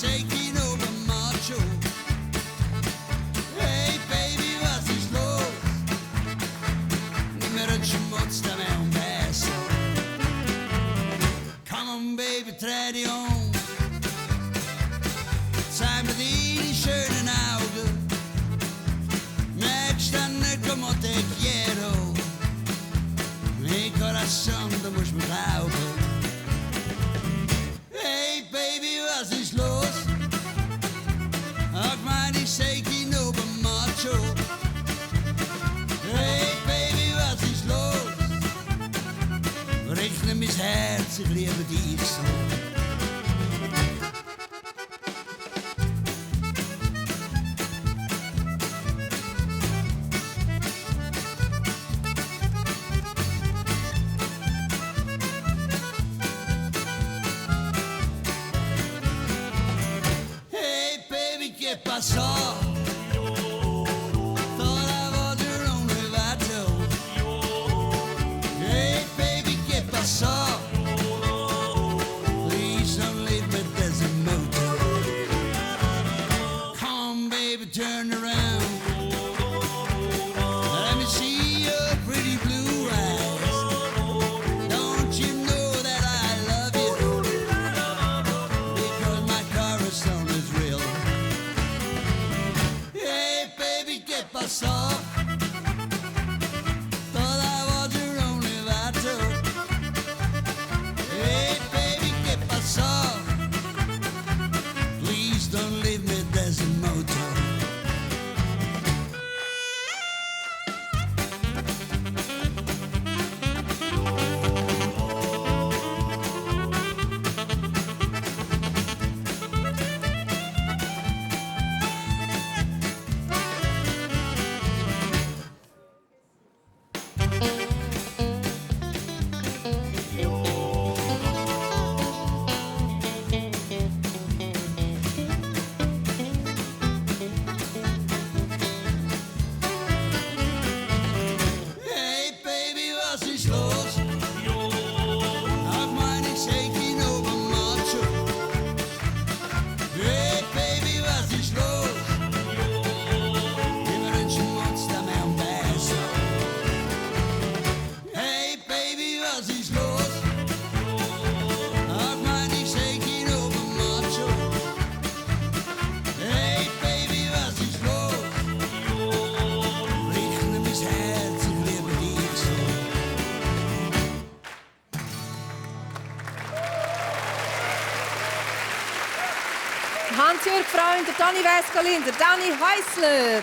Säckchen oben Macho. Hey Baby, was ist los? Nimm mir einen Schmutz, da mehr und besser. Come on Baby, dreh dich um. Zeig mir deine schönen Augen. Merkst dann nicht, como te quiero. Mi corazón, du musst mir glauben. Hey Baby, was ist los? Ach mein, ich sag ihn oben Macho. Hey Baby, was ist los? Rechne mein Herz, ich liebe dich so. Passò, thought I was your only vital. Hey baby, che passò? Please don't leave me, there's a motor. Come baby, turn around. Let me see your pretty blue eyes. Don't you know that I love you? Because my corazón is real. Passò, thought I was your only vital. Hey baby, che passò? Please don't leave me, there's a motor. Hansjürg, Freund, der Toni Vescoli, der Häusler.